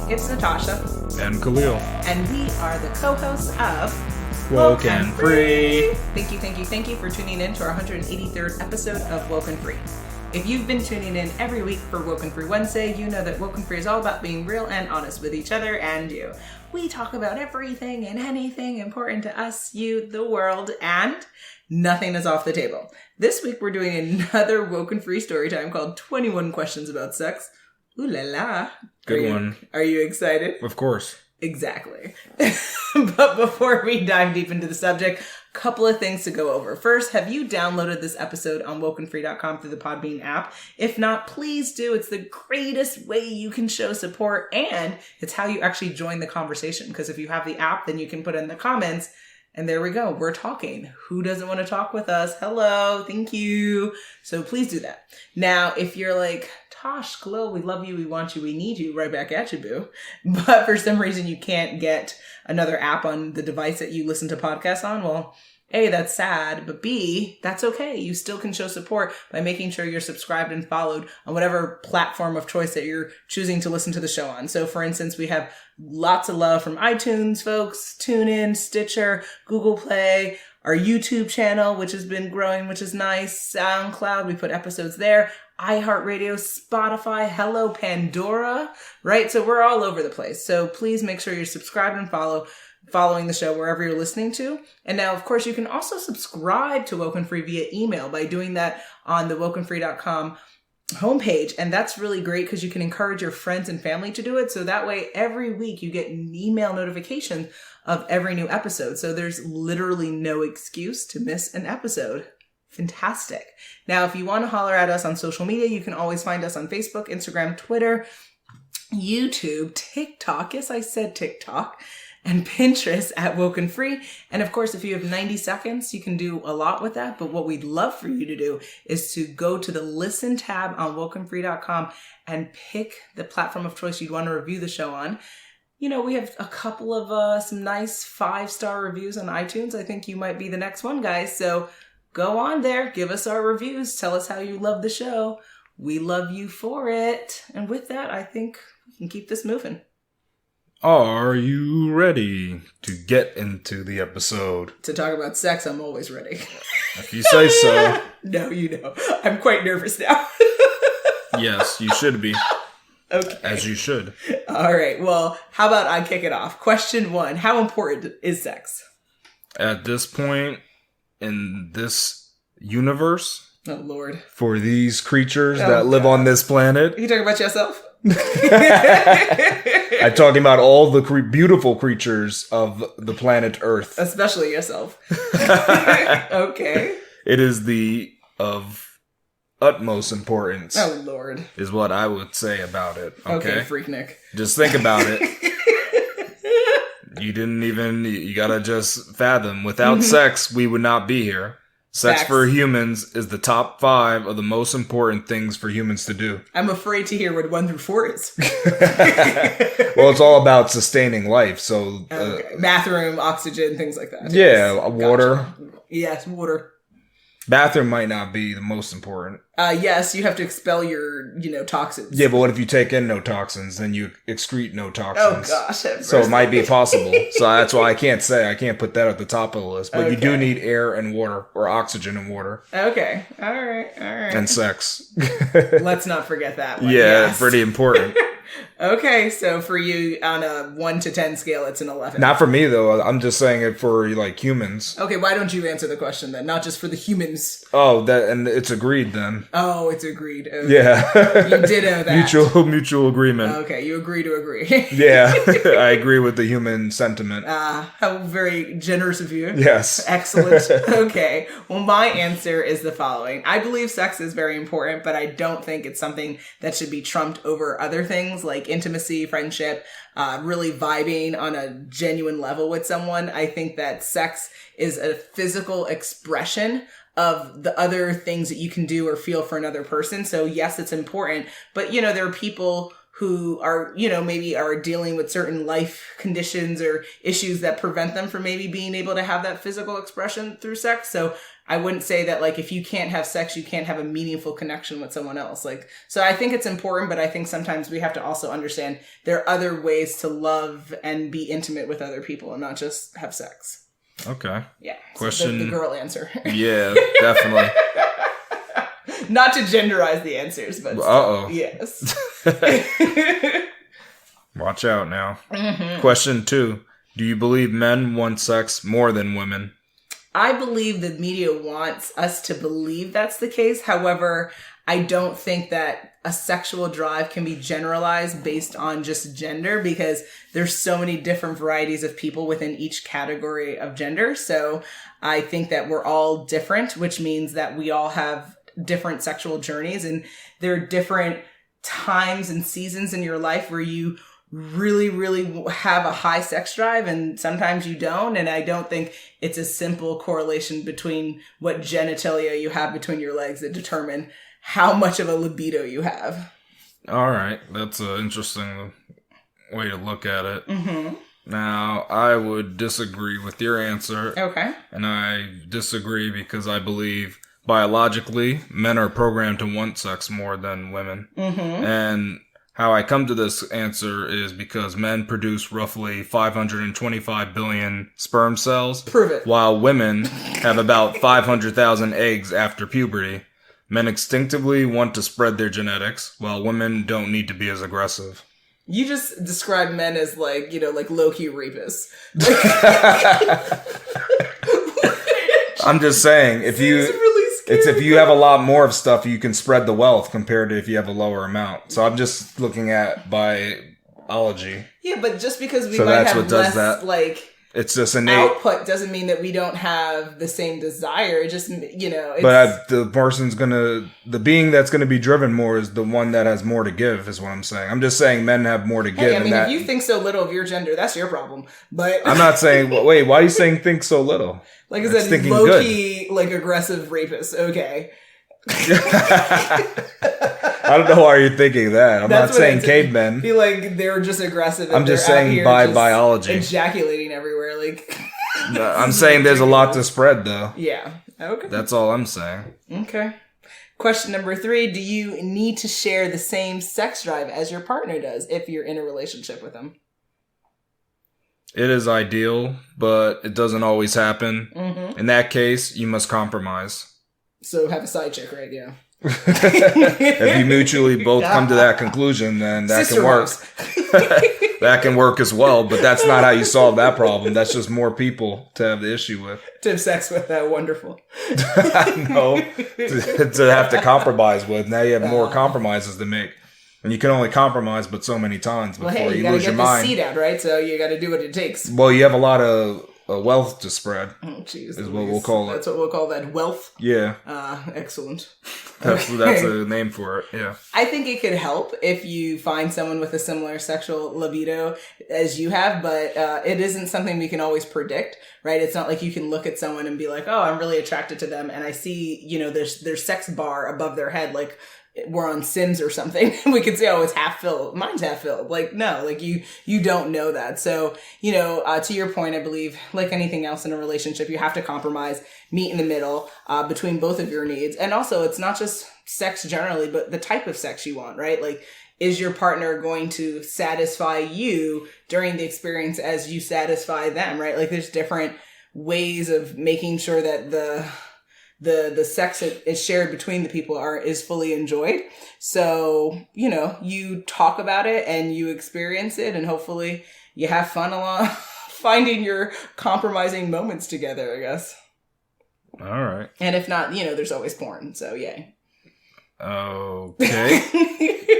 It's Natasha. And Khalil. And we are the co-hosts of WokeNFree. Thank you for tuning in to our 183rd episode of WokeNFree. If you've been tuning in every week for WokeNFree Wednesday, you know that WokeNFree is all about being real and honest with each other and you. We talk about everything and anything important to us, you, the world, and nothing is off the table. This week we're doing another WokeNFree story time called 21 Questions About Sex. Ooh la la. Good one. Are you excited? Of course. Exactly. But before we dive deep into the subject, a couple of things to go over. First, have you downloaded this episode on WokeNFree.com through the Podbean app? If not, please do. It's the greatest way you can show support, and it's how you actually join the conversation. Because if you have the app, then you can put in the comments, and there we go. We're talking. Who doesn't want to talk with us? Hello. Thank you. So please do that. Now, if you're like, Tosh, Khalil, we love you, we want you, we need you, right back at you, boo. But for some reason you can't get another app on the device that you listen to podcasts on, well, A, that's sad, but B, that's okay. You still can show support by making sure you're subscribed and followed on whatever platform of choice that you're choosing to listen to the show on. So for instance, we have lots of love from iTunes folks, TuneIn, Stitcher, Google Play, our YouTube channel, which has been growing, which is nice, SoundCloud, we put episodes there, iHeartRadio, Spotify, hello, Pandora, right? So we're all over the place. So please make sure you're subscribed and following the show wherever you're listening to. And now, of course, you can also subscribe to WokeNFree via email by doing that on the WokeNFree.com homepage. And that's really great because you can encourage your friends and family to do it. So that way, every week you get an email notification of every new episode. So there's literally no excuse to miss an episode. Fantastic. Now, if you want to holler at us on social media, you can always find us on Facebook, Instagram, Twitter, YouTube, TikTok. Yes, I said TikTok. And Pinterest at WokeNFree. And of course, if you have 90 seconds, you can do a lot with that. But what we'd love for you to do is to go to the listen tab on WokeNFree.com and pick the platform of choice you'd want to review the show on. You know, we have a couple of some nice 5-star reviews on iTunes. I think you might be the next one, guys. So go on there, give us our reviews, tell us how you love the show. We love you for it. And with that, I think we can keep this moving. Are you ready to get into the episode? To talk about sex, I'm always ready. If you say so. No, you know. I'm quite nervous now. Yes, you should be. Okay. As you should. All right. Well, how about I kick it off? Question 1. How important is sex? At this point in this universe. Oh, Lord. For these creatures that live on this planet. Are you talking about yourself? I'm talking about all the beautiful creatures of the planet Earth. Especially yourself. Okay. It is of utmost importance. Oh, Lord. Is what I would say about it. Okay, Freaknik. Just think about it. You gotta just fathom. Without sex, we would not be here. Sex Facts. For humans is the top 5 of the most important things for humans to do. I'm afraid to hear what 1 through 4 is. Well, it's all about sustaining life. So, bathroom, oxygen, things like that. Yeah, yes. Water. Gotcha. Yes, water. Bathroom might not be the most important. Yes, you have to expel your, toxins. Yeah, but what if you take in no toxins, then you excrete no toxins? Oh, gosh. So it might be possible. So that's why I can't put that at the top of the list. But you do need air and water, or oxygen and water. Okay. All right. And sex. Let's not forget that one. Yeah, yes. Pretty important. Okay, so for you, on a 1 to 10 scale, it's an 11. Not for me, though. I'm just saying it for, humans. Okay, why don't you answer the question, then? Not just for the humans. Oh, and it's agreed, then. Oh, it's agreed. Okay. Yeah. You ditto that. Mutual agreement. Okay, you agree to agree. Yeah, I agree with the human sentiment. How very generous of you. Yes. Excellent. Okay, well, my answer is the following. I believe sex is very important, but I don't think it's something that should be trumped over other things like intimacy, friendship, really vibing on a genuine level with someone. I think that sex is a physical expression of the other things that you can do or feel for another person. So yes, it's important, but there are people who are, you know, maybe are dealing with certain life conditions or issues that prevent them from maybe being able to have that physical expression through sex. So I wouldn't say that, like, if you can't have sex, you can't have a meaningful connection with someone else. Like, so I think it's important, but I think sometimes we have to also understand there are other ways to love and be intimate with other people and not just have sex. Okay. Yeah. Question. So the girl answer. Yeah, definitely. Not to genderize the answers, but uh-oh. Yes. Watch out now. Mm-hmm. Question 2. Do you believe men want sex more than women? I believe the media wants us to believe that's the case. However, I don't think that a sexual drive can be generalized based on just gender, because there's so many different varieties of people within each category of gender. So I think that we're all different, which means that we all have different sexual journeys, and there are different times and seasons in your life where you really, really have a high sex drive, and sometimes you don't. And I don't think it's a simple correlation between what genitalia you have between your legs that determine how much of a libido you have. All right. That's an interesting way to look at it. Mm-hmm. Now, I would disagree with your answer. Okay. And I disagree because I believe biologically men are programmed to want sex more than women. Mm-hmm. And how I come to this answer is because men produce roughly 525 billion sperm cells. Prove it. While women have about 500,000 eggs after puberty. Men instinctively want to spread their genetics, while women don't need to be as aggressive. You just described men as, like, you know, like low-key rapists. I'm just saying, if you have a lot more of stuff, you can spread the wealth compared to if you have a lower amount. So I'm just looking at biology. Yeah, but just because we might have less, like, it's just innate output doesn't mean that we don't have the same desire. It just, you know. It's, but the being that's gonna be driven more is the one that has more to give. Is what I'm saying. I'm just saying men have more to give. Hey, I mean, if you think so little of your gender, that's your problem. But I'm not saying. Wait, why are you saying think so little? Like I said, low key, like aggressive rapists. Okay. I don't know why you're thinking that. I'm not saying cavemen. I feel like they're just aggressive. I'm just saying by biology. Ejaculating everywhere. Like. No, I'm saying there's a lot to spread, though. Yeah. Okay. That's all I'm saying. Okay. Question number 3. Do you need to share the same sex drive as your partner does if you're in a relationship with them? It is ideal, but it doesn't always happen. Mm-hmm. In that case, you must compromise. So have a side chick, right? Yeah. If you mutually both come to that conclusion, then that can work. That can work as well, but that's not how you solve that problem. That's just more people to have the issue with. To have sex with, that wonderful. No, to have to compromise with. Now you have more compromises to make. And you can only compromise but so many times before you lose your mind. You gotta get the seed out, right? So you gotta do what it takes. Well, you have a lot of wealth to spread. Oh, jeez. Is what we'll call it. That's what we'll call that, wealth? Yeah. Excellent. That's a name for it, yeah. I think it could help if you find someone with a similar sexual libido as you have, but it isn't something we can always predict, right? It's not like you can look at someone and be like, oh, I'm really attracted to them, and I see, you know, their sex bar above their head, like, we're on Sims or something. We could say, oh, it's half filled. Mine's half filled. Like, no, like you don't know that. So, you know, to your point, I believe, like anything else in a relationship, you have to compromise, meet in the middle, between both of your needs. And also, it's not just sex generally, but the type of sex you want, right? Like, is your partner going to satisfy you during the experience as you satisfy them, right? Like, there's different ways of making sure that the sex that is shared between the people is fully enjoyed. So, you know, you talk about it and you experience it, and hopefully you have fun along finding your compromising moments together, I guess. All right. And if not, you know, there's always porn. So yay. Okay.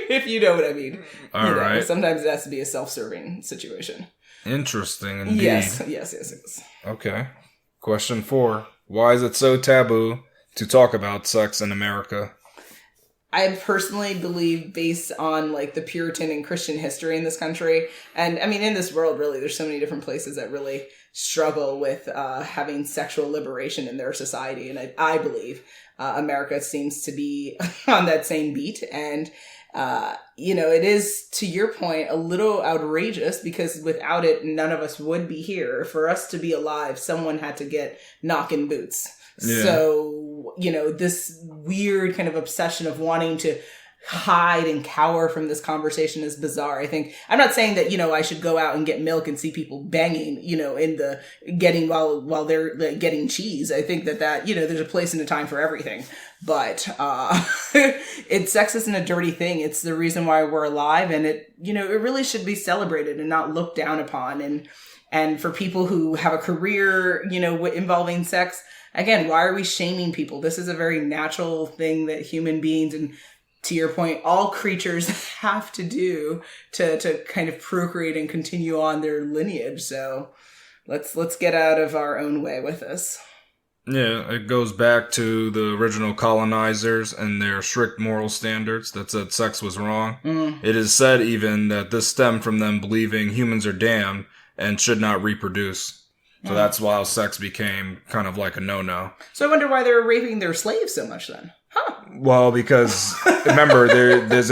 If you know what I mean. All right. Sometimes it has to be a self-serving situation. Interesting indeed. Yes. Okay. Question 4. Why is it so taboo to talk about sex in America? I personally believe, based on like the Puritan and Christian history in this country, and I mean in this world, really, there's so many different places that really struggle with having sexual liberation in their society, and I believe America seems to be on that same beat. And, it is, to your point, a little outrageous because without it, none of us would be here. For us to be alive, someone had to get knocking boots. Yeah. So, this weird kind of obsession of wanting to hide and cower from this conversation is bizarre. I think, I'm not saying that, I should go out and get milk and see people banging, in the getting while they're like, getting cheese. I think that, there's a place and a time for everything. But, sex isn't a dirty thing. It's the reason why we're alive. And it really should be celebrated and not looked down upon. And for people who have a career, involving sex, again, why are we shaming people? This is a very natural thing that human beings, and to your point, all creatures have to do to kind of procreate and continue on their lineage. So let's get out of our own way with this. Yeah, it goes back to the original colonizers and their strict moral standards that said sex was wrong. It is said even that this stemmed from them believing humans are damned and should not reproduce. So that's why sex became kind of like a no-no. So I wonder why they were raping their slaves so much then. Huh. Well, because remember, there's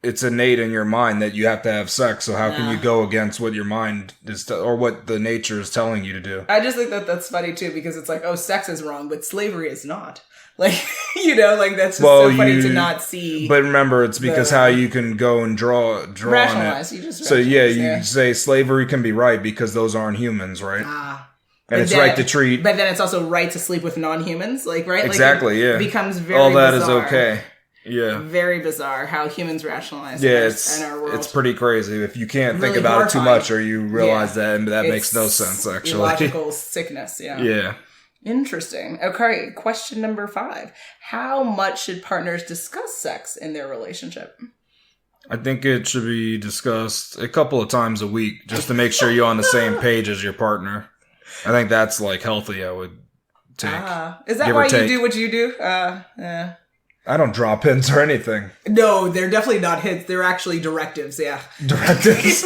it's innate in your mind that you have to have sex. So how can you go against what your mind is, or what the nature is telling you to do? I just think that's funny too, because it's like, oh, sex is wrong, but slavery is not. Like, that's just so funny to not see. But remember, it's because how you can go and draw rationalize. on it. You just so you say slavery can be right because those aren't humans, right? And it's right to treat. But then it's also right to sleep with non-humans, like, right? Exactly, It becomes very all that bizarre. Is okay. Yeah. Very bizarre how humans rationalize in our world. It's pretty crazy. If you can't think about it too much, or you realize that makes no sense, actually. Illogical sickness, yeah. Yeah. Interesting. Okay, question number 5. How much should partners discuss sex in their relationship? I think it should be discussed a couple of times a week, just to make sure you're on the same page as your partner. I think that's like healthy, I would take. Is that why you do what you do? Yeah. I don't drop hints or anything. No, they're definitely not hints. They're actually directives, yeah. Directives?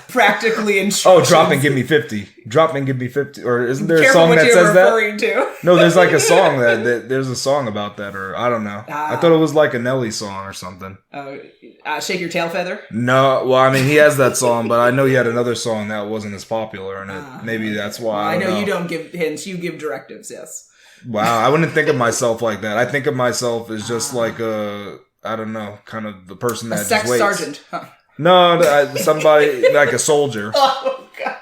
Practically instructions. Oh, drop and give me 50. Drop and give me 50. Or isn't there a song that says that? To. No, there's like a song there's a song about that, or I don't know. I thought it was like a Nelly song or something. Shake Your Tail Feather? No, well, I mean, he has that song, but I know he had another song that wasn't as popular, and maybe that's why. I know you don't give hints, you give directives, yes. Wow, I wouldn't think of myself like that. I think of myself as just like I don't know, kind of the person that sex just waits. sergeant. Huh. No, somebody like a soldier. Oh God,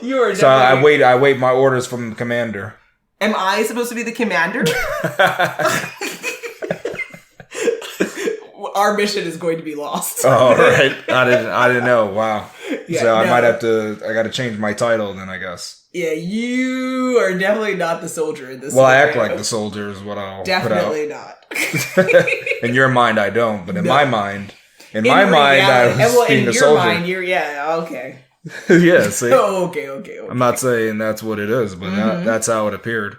you are. So I wait my orders from the commander. Am I supposed to be the commander? Our mission is going to be lost. Oh, right. I didn't know. Wow. Yeah, so I got to change my title then, I guess. Yeah, you are definitely not the soldier in this. Well, I act like the soldier is what I'll definitely put out. Not. In your mind, I don't, but in my mind, I was being a soldier. In your mind, okay. Yeah, see? Okay. I'm not saying that's what it is, but that's how it appeared.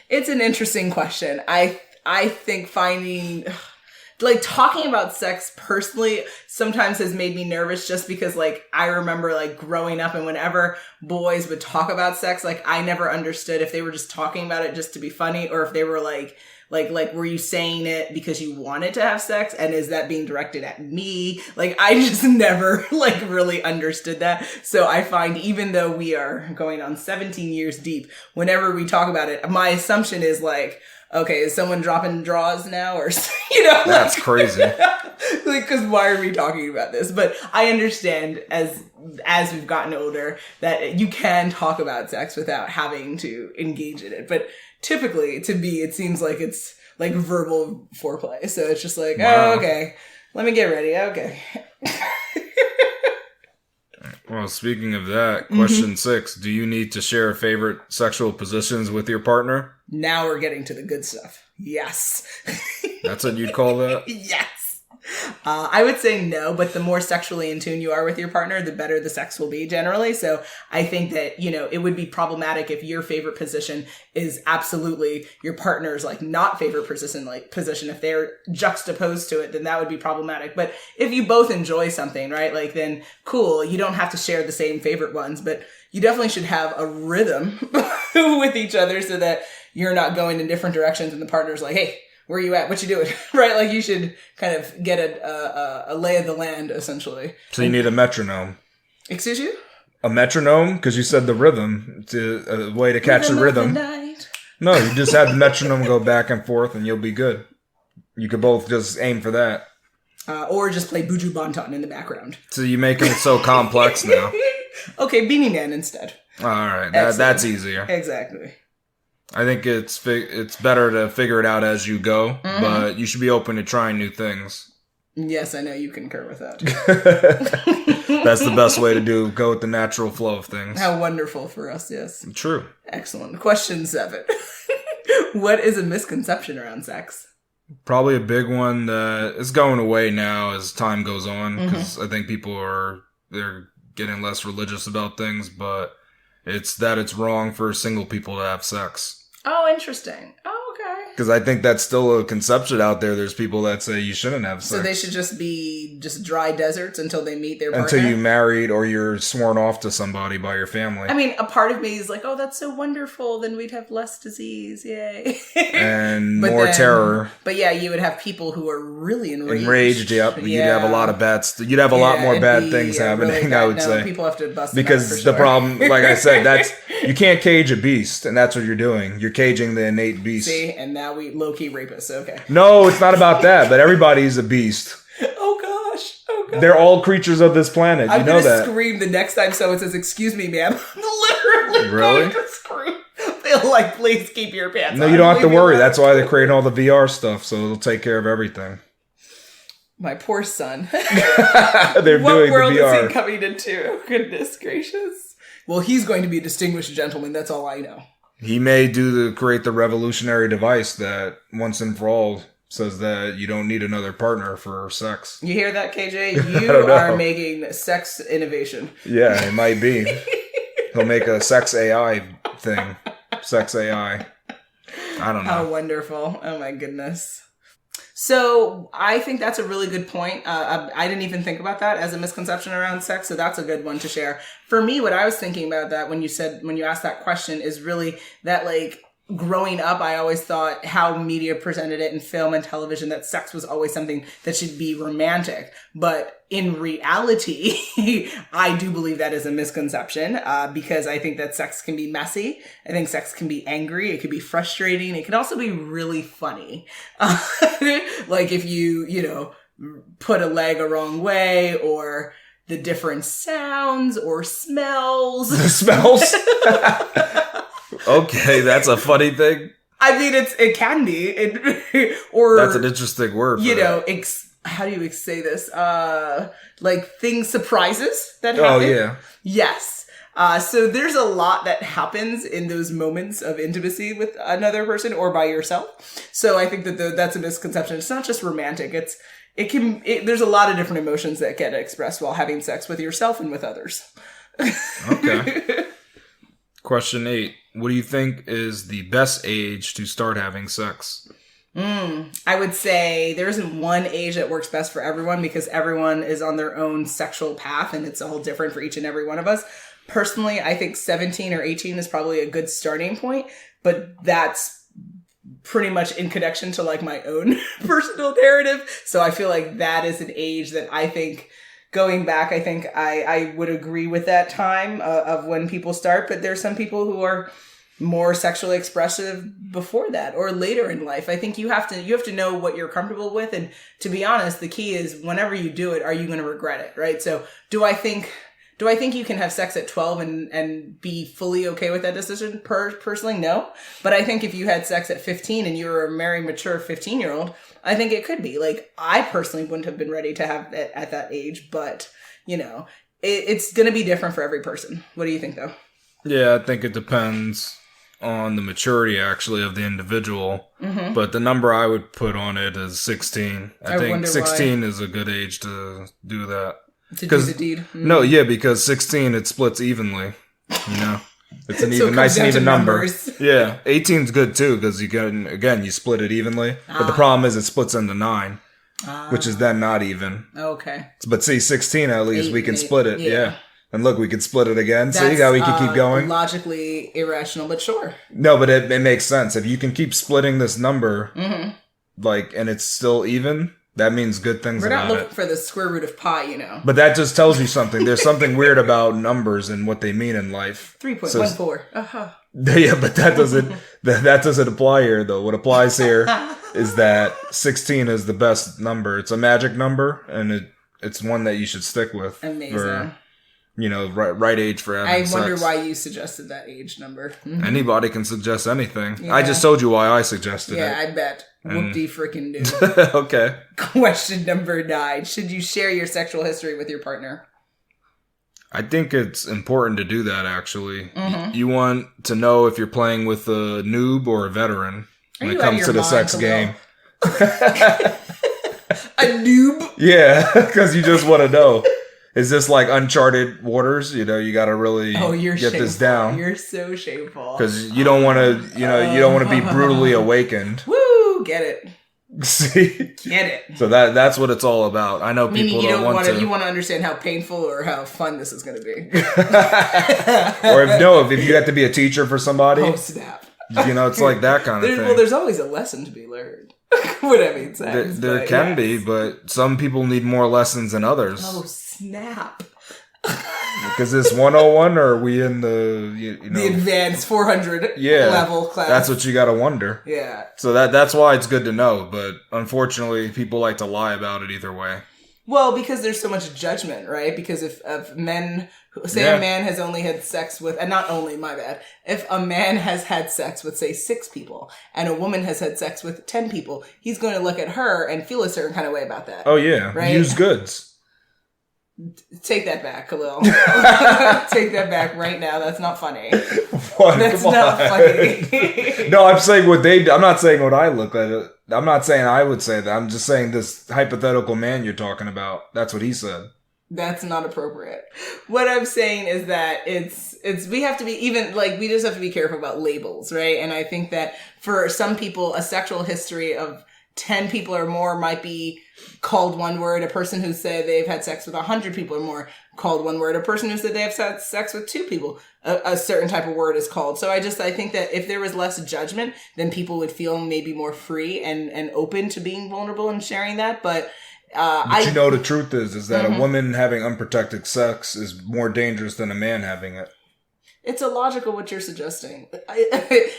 It's an interesting question. I think finding... Like, talking about sex personally sometimes has made me nervous just because, like, I remember, like, growing up and whenever boys would talk about sex, like, I never understood if they were just talking about it just to be funny or if they were, like, were you saying it because you wanted to have sex? And is that being directed at me? Like, I just never, like, really understood that. So I find even though we are going on 17 years deep, whenever we talk about it, my assumption is, like, okay, is someone dropping draws now? Or, That's crazy. Like, because why are we talking about this? But I understand as we've gotten older that you can talk about sex without having to engage in it. But typically, to me, it seems like it's like verbal foreplay. So it's just like, wow. Oh, okay, let me get ready. Okay. Well, speaking of that, question 6, do you need to share favorite sexual positions with your partner? Now we're getting to the good stuff. Yes. That's what you'd call that? Yes. I would say no, but the more sexually in tune you are with your partner, the better the sex will be generally. So I think that, it would be problematic if your favorite position is absolutely your partner's like not favorite position. If they're juxtaposed to it, then that would be problematic. But if you both enjoy something, right? Like then cool, you don't have to share the same favorite ones, but you definitely should have a rhythm with each other so that, you're not going in different directions and the partner's like, hey, where are you at? What you doing? Right? Like you should kind of get a lay of the land, essentially. So you need a metronome. Excuse you? A metronome? Because you said the rhythm. It's a way to catch the rhythm. No, you just have the metronome go back and forth and you'll be good. You could both just aim for that. Or just play Buju Banton in the background. So you're making it so complex now. Okay, Beanie Man instead. All right, that's easier. Exactly. I think it's better to figure it out as you go, but you should be open to trying new things. Yes, I know you concur with that. That's the best way to go with the natural flow of things. How wonderful for us, yes. True. Excellent. Question 7. What is a misconception around sex? Probably a big one that is going away now as time goes on, because I think they're getting less religious about things, but it's that it's wrong for single people to have sex. Oh, interesting. Oh, okay. Because I think that's still a conception out there. There's people that say you shouldn't have sex. So they should just be dry deserts until they meet their partner? Until you married or you're sworn off to somebody by your family. I mean, a part of me is like, oh, that's so wonderful. Then we'd have less disease. Yay. And more terror. But yeah, you would have people who are really enraged. Enraged, yep. Yeah. You'd have a lot of you'd have a lot more bad things happening, really I would say. People have to bust because the problem, like I said, you can't cage a beast, and that's what you're doing. You're caging the innate beast. See, and now we low-key rapists, okay. No, it's not about that, but everybody's a beast. Oh gosh. They're all creatures of this planet. You know that. I'm gonna scream the next time someone says, excuse me, ma'am. I'm literally going to scream. They'll like, please keep your pants on. No, you don't have to worry. That's why they're creating all the VR stuff, so it'll take care of everything. My poor son. They're doing what the world VR. is he coming into? Goodness gracious. Well, he's going to be a distinguished gentleman. That's all I know. He may create the revolutionary device that once and for all says that you don't need another partner for sex. You hear that, KJ? You are making sex innovation. Yeah, it might be. He'll make a sex AI thing. Sex AI. I don't know. How wonderful. Oh my goodness. So I think that's a really good point. I didn't even think about that as a misconception around sex. So that's a good one to share. For me, what I was thinking about that when you asked that question is really that like growing up, I always thought how media presented it in film and television that sex was always something that should be romantic. But in reality, I do believe that is a misconception because I think that sex can be messy. I think sex can be angry. It can be frustrating. It can also be really funny. Like if you put a leg a wrong way or the different sounds or smells. The smells? Okay, that's a funny thing. I mean, it can be. Or that's an interesting word. How do you say this? Like surprises that happen. Oh, yeah. Yes. So there's a lot that happens in those moments of intimacy with another person or by yourself. So I think that that's a misconception. It's not just romantic. There's a lot of different emotions that get expressed while having sex with yourself and with others. Okay. Question 8. What do you think is the best age to start having sex? I would say there isn't one age that works best for everyone because everyone is on their own sexual path and it's all different for each and every one of us. Personally, I think 17 or 18 is probably a good starting point, but that's pretty much in connection to like my own personal narrative. So I feel like that is an age that I think going back, I think I would agree with that time of when people start, but there's some people who are more sexually expressive before that or later in life. I think you have to know what you're comfortable with. And to be honest, the key is whenever you do it, are you going to regret it? Right. So do I think you can have sex at 12 and be fully okay with that decision? Personally, no. But I think if you had sex at 15 and you were a married, mature 15-year-old, I think it could be. Like, I personally wouldn't have been ready to have it at that age, but, it's going to be different for every person. What do you think, though? Yeah, I think it depends on the maturity, actually, of the individual. Mm-hmm. But the number I would put on it is 16. I think 16 is a good age to do that. To do the deed? Mm-hmm. No, yeah, because 16, it splits evenly, It's an nice and even number. Yeah, 18's good too because you split it evenly. But the problem is it splits into 9, which is then not even. Okay. But see, 16 at least we can split it. Yeah. And look, we could split it again. That's, See how we can keep going? Logically irrational, but sure. No, but it makes sense. If you can keep splitting this number, like, and it's still even, that means good things We're about not looking it. for the square root of pi, you know. But that just tells you something. There's something weird about numbers and what they mean in life. 3.14. Uh-huh. Yeah, but that doesn't apply here, though. What applies here is that 16 is the best number. It's a magic number, and it's one that you should stick with. Amazing. For, right age for having sex. I wonder why you suggested that age number. Mm-hmm. Anybody can suggest anything. Yeah. I just told you why I suggested it. Yeah, I bet. Whoop-de freaking do. Okay. Question number 9. Should you share your sexual history with your partner? I think it's important to do that, actually. You want to know if you're playing with a noob or a veteran when it comes to the sex game. A noob? Yeah, because you just want to know. Is this like uncharted waters? You got to really get this down. You're so shameful. Because you don't want to, you don't want to be brutally awakened. Woo! Get it. See? Get it. So that's what it's all about. I know people don't want to. You want to understand how painful or how fun this is going to be. Or if you have to be a teacher for somebody. Oh, snap. It's like that kind of thing. Well, there's always a lesson to be learned. What I mean, there can be, but some people need more lessons than others. Oh, snap. Because this 101, or are we in the the advanced 400 level class? That's what you got to wonder. Yeah. So that's why it's good to know, but unfortunately, people like to lie about it either way. Well, because there's so much judgment, right? Because if men, say a man has only had sex with, and not only, my bad, if a man has had sex with, say, 6 people, and a woman has had sex with 10 people, he's going to look at her and feel a certain kind of way about that. Oh, yeah. Right? Used goods. Take that back, Khalil. Take that back right now. That's not funny. What? That's not funny. No, I'm saying I'm not saying what I look like. I'm not saying I would say that. I'm just saying this hypothetical man you're talking about. That's what he said. That's not appropriate. What I'm saying is that we have to be we just have to be careful about labels, right? And I think that for some people, a sexual history of 10 people or more might be called one word. A person who said they've had sex with 100 people or more called one word. A person who said they have had sex with 2 people, a certain type of word is called. So I think that if there was less judgment, then people would feel maybe more free and open to being vulnerable and sharing that. But the truth is that a woman having unprotected sex is more dangerous than a man having it. It's illogical what you're suggesting.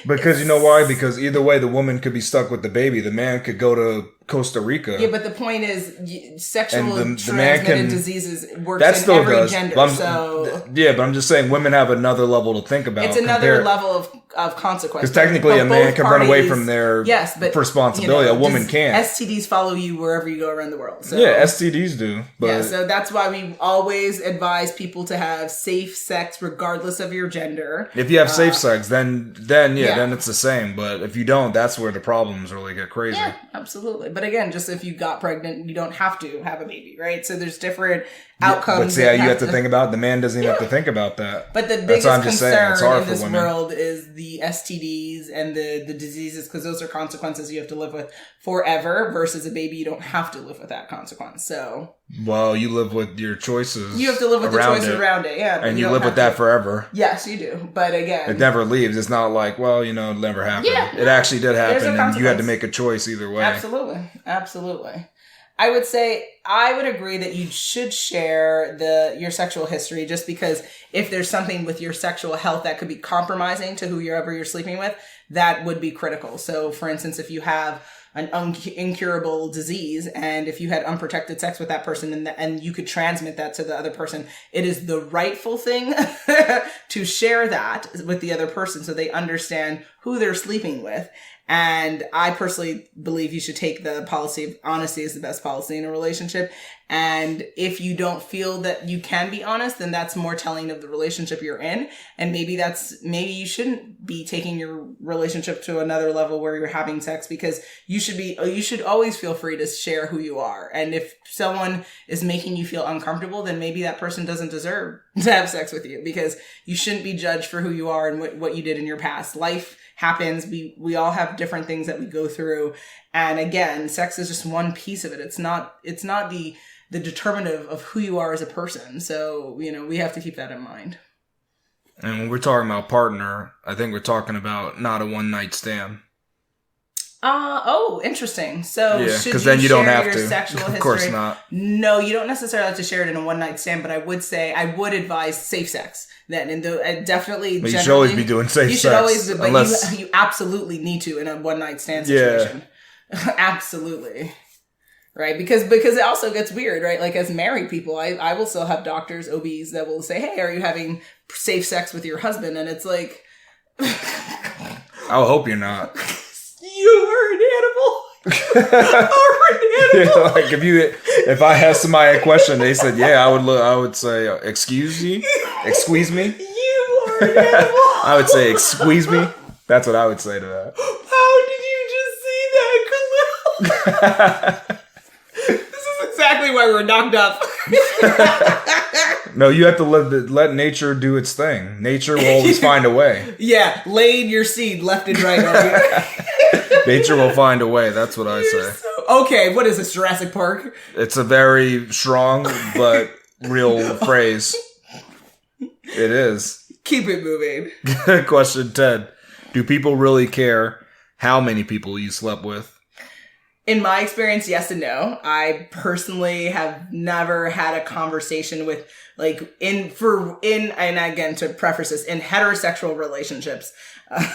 Because you know why? Because either way, the woman could be stuck with the baby. The man could go to Costa Rica. Yeah, but the point is, sexual transmitted diseases works that in still every does. gender. But I'm just saying women have another level to think about. It's another level of consequence. Because technically a man can run away from their responsibility. A woman can't. STDs follow you wherever you go around the world. So. Yeah, STDs do. But so that's why we always advise people to have safe sex regardless of your gender. If you have safe sex, then it's the same. But if you don't, that's where the problems really get crazy. Yeah, absolutely. But again, just if you got pregnant, you don't have to have a baby, right? So there's different outcomes. But see how you have to think about. The man doesn't even have to think about that. But the biggest concern in this world is the STDs and the diseases, because those are consequences you have to live with forever. Versus a baby, you don't have to live with that consequence. So, well, you live with your choices. You have to live with the choice around it, yeah. And you live with that forever. Yes, you do. But again, it never leaves. It's not like, well, it never happened. Yeah, it actually did happen, and you had to make a choice either way. Absolutely. I would say I would agree that you should share your sexual history, just because if there's something with your sexual health that could be compromising to whoever you're sleeping with, that would be critical. So, for instance, if you have an incurable disease, and if you had unprotected sex with that person and you could transmit that to the other person, it is the rightful thing to share that with the other person so they understand who they're sleeping with. And I personally believe you should take the policy of honesty is the best policy in a relationship. And if you don't feel that you can be honest, then that's more telling of the relationship you're in. And maybe you shouldn't be taking your relationship to another level where you're having sex, because you should always feel free to share who you are. And if someone is making you feel uncomfortable, then maybe that person doesn't deserve to have sex with you, because you shouldn't be judged for who you are and what you did in your past. Life happens. We all have different things that we go through. And again, sex is just one piece of it. It's not the the determinative of who you are as a person. So, we have to keep that in mind. And when we're talking about partner, I think we're talking about not a one-night stand. Interesting. So, should you then you don't share have your to. sexual history? Of course not. No, you don't necessarily have to share it in a one-night stand, but I would say I would advise safe sex then. And definitely, but you should always be doing safe sex. You should always, but unless... you absolutely need to in a one-night stand situation. Yeah. Absolutely. Right? Because it also gets weird, right? Like, as married people, I will still have doctors, OBs that will say, hey, are you having safe sex with your husband? And it's like... I hope you're not. You are an animal. Like if I asked somebody a question, they said, yeah, I would say, excuse me? You are an animal. I would say, excuse me? That's what I would say to that. How did you just see that, Khalil? This is exactly why we're knocked up. No, you have to let nature do its thing. Nature will always find a way. Yeah, laying your seed left and right. Nature will find a way. That's what I say. Okay, what is this, Jurassic Park? It's a very strong but real phrase. It is. Keep it moving. Question 10. Do people really care how many people you slept with? In my experience, yes and no. I personally have never had a conversation with, like, and again, to preface this, in heterosexual relationships,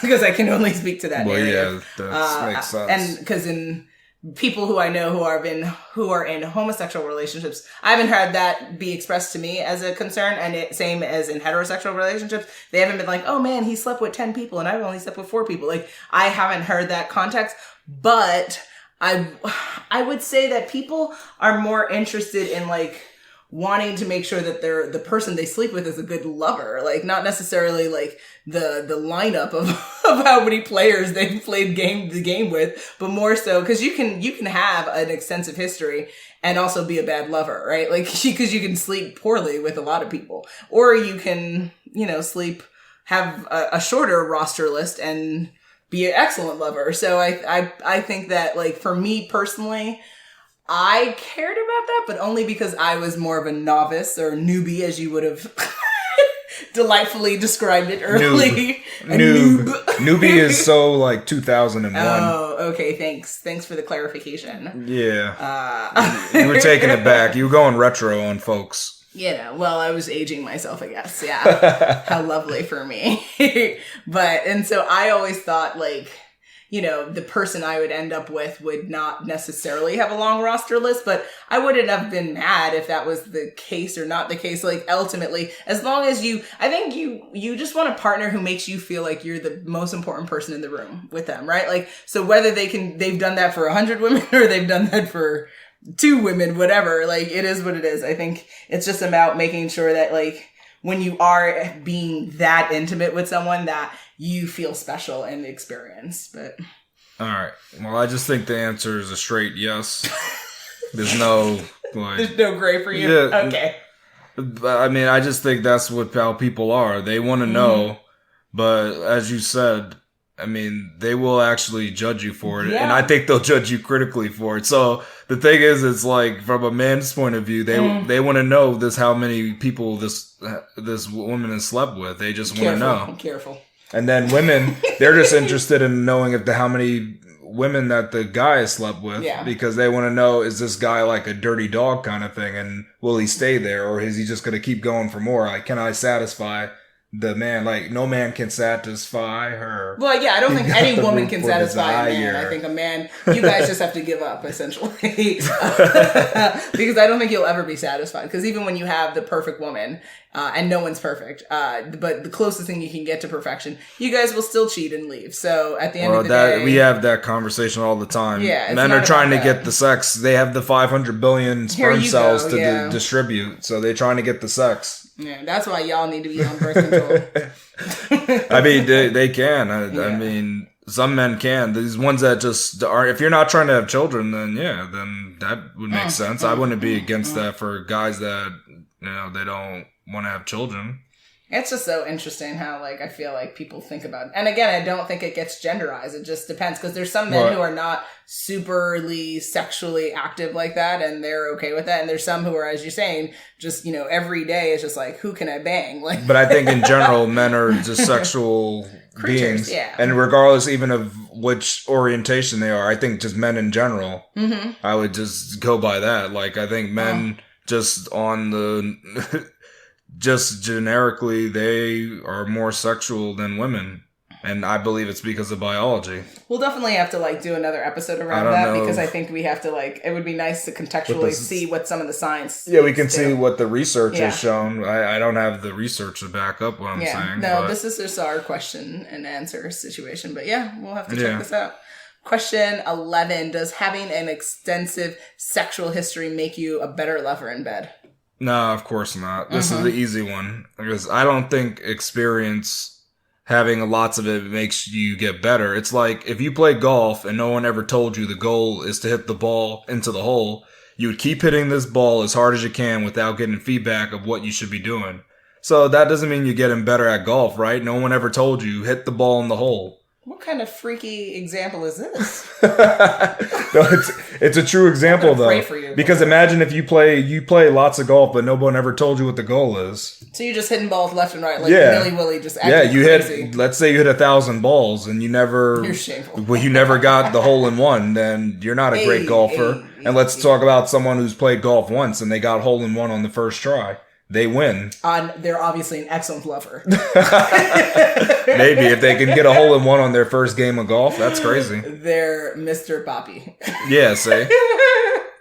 because I can only speak to that area. Yeah, that makes sense. And because in people who I know who are in homosexual relationships, I haven't had that be expressed to me as a concern, and same as in heterosexual relationships, they haven't been like, oh man, he slept with 10 people and I've only slept with 4 people. Like, I haven't heard that context, but I would say that people are more interested in, like, wanting to make sure that the person they sleep with is a good lover. Like, not necessarily like the lineup of how many players they've played the game with, but more so because you can have an extensive history and also be a bad lover, right? Like, because you can sleep poorly with a lot of people, or you can, have a shorter roster list and be an excellent lover. So I think that, like, for me personally, I cared about that, but only because I was more of a novice or newbie, as you would have delightfully described it early. Newbie is so, like, 2001. Oh, okay. Thanks for the clarification. Yeah. You were taking it back. You were going retro on folks. Well, I was aging myself, I guess. Yeah. How lovely for me. And so I always thought, like, the person I would end up with would not necessarily have a long roster list, but I wouldn't have been mad if that was the case or not the case. Like, ultimately, as long as I think you just want a partner who makes you feel like you're the most important person in the room with them, right? Like, so whether they've done that for 100 women or they've done that for 2 women, whatever, like, it is what it is. I think it's just about making sure that, like, when you are being that intimate with someone, that you feel special in the experience. But all right, well, I just think the answer is a straight yes. There's no, like, there's no gray for you. Yeah, okay. I mean, I just think that's how people are. They want to know, but as you said, I mean, they will actually judge you for it, and I think they'll judge you critically for it. So the thing is, it's like, from a man's point of view, they want to know how many people this woman has slept with. They just want to know. Careful. And then women, they're just interested in knowing how many women that the guy has slept with, because they want to know, is this guy like a dirty dog kind of thing, and will he stay there, or is he just going to keep going for more? Like, can I satisfy the man? Like, no man can satisfy her. Well, yeah, I don't think any woman can satisfy a man. I think a man, you guys just have to give up, essentially. Because I don't think you'll ever be satisfied. Because even when you have the perfect woman, and no one's perfect, but the closest thing you can get to perfection, you guys will still cheat and leave. So at the end of the day, we have that conversation all the time. Yeah, men are trying to get the sex. They have the 500 billion sperm cells to distribute, so they're trying to get the sex. Yeah, that's why y'all need to be on birth control. I mean, they can. I mean, some men can. These ones that just are, if you're not trying to have children, then that would make sense. I wouldn't be against that for guys that, they don't want to have children. It's just so interesting how, like, I feel like people think about it. And again, I don't think it gets genderized. It just depends, because there's some men who are not superly sexually active like that, and they're okay with that. And there's some who are, as you're saying, just, you know, every day is just like, who can I bang? Like, but I think in general, men are just sexual beings. Yeah. And regardless even of which orientation they are, I think just men in general, I would just go by that. Like, I think men just on the... just generically, they are more sexual than women. And I believe it's because of biology. We'll definitely have to, like, do another episode around that, because I think we have to, like, it would be nice to contextually see what some of the science we can see what the research has shown. I don't have the research to back up what I'm saying. No, this is just our question and answer situation. But yeah, we'll have to check this out. Question 11. Does having an extensive sexual history make you a better lover in bed? No, of course not. This is the easy one. Because I don't think experience, having lots of it, makes you get better. It's like if you play golf and no one ever told you the goal is to hit the ball into the hole, you would keep hitting this ball as hard as you can without getting feedback of what you should be doing. So that doesn't mean you're getting better at golf, right? No one ever told you, hit the ball in the hole. What kind of freaky example is this? No, it's a true example though. For you, because imagine if you play lots of golf, but no one ever told you what the goal is. So you're just hitting balls left and right, like Millie Willie, just acting crazy. Let's say you hit 1,000 balls and you never, you're shameful. Well, you never got the hole in one. Then you're not a great golfer. And let's talk about someone who's played golf once and they got hole in one on the first try. They win. They're obviously an excellent lover. Maybe if they can get a hole in one on their first game of golf, that's crazy. They're Mr. Poppy. Yeah, see?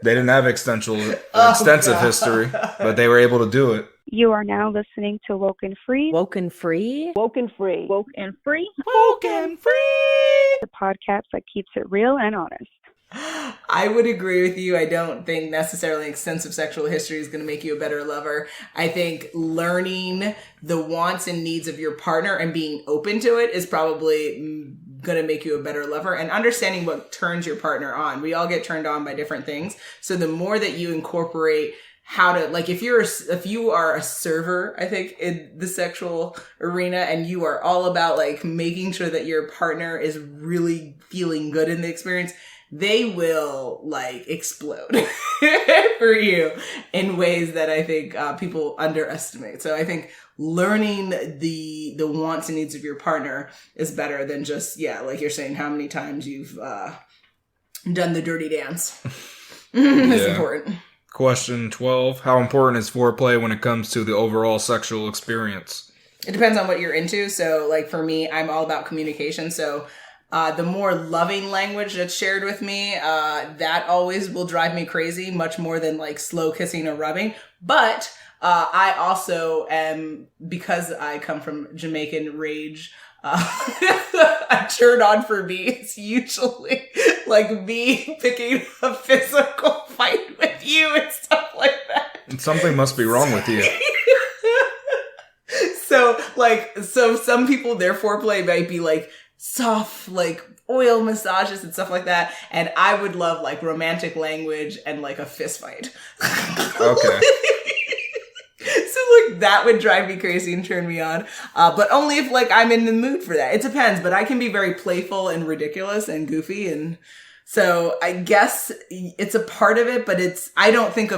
They didn't have extensive history, but they were able to do it. You are now listening to WokeNFree. WokeNFree. WokeNFree. WokeNFree. WokeNFree. The podcast that keeps it real and honest. I would agree with you. I don't think necessarily extensive sexual history is going to make you a better lover. I think learning the wants and needs of your partner and being open to it is probably going to make you a better lover, and understanding what turns your partner on. We all get turned on by different things. So the more that you incorporate how to, like, if you are a server, I think, in the sexual arena, and you are all about, like, making sure that your partner is really feeling good in the experience, they will, like, explode for you in ways that I think people underestimate. So I think learning the wants and needs of your partner is better than just, like you're saying, how many times you've done the dirty dance. It's important. Question 12. How important is foreplay when it comes to the overall sexual experience? It depends on what you're into. So, like, for me, I'm all about communication. So the more loving language that's shared with me, that always will drive me crazy, much more than, like, slow kissing or rubbing. But I also am, because I come from Jamaican rage, a turn on for me is usually, like, me picking a physical fight with you and stuff like that. Something must be wrong with you. So some people, their foreplay might be, like, soft, like, oil massages and stuff like that. And I would love, like, romantic language and, like, a fist fight. Okay. So, like, that would drive me crazy and turn me on. But only if, like, I'm in the mood for that. It depends, but I can be very playful and ridiculous and goofy. And so I guess it's a part of it, but I don't think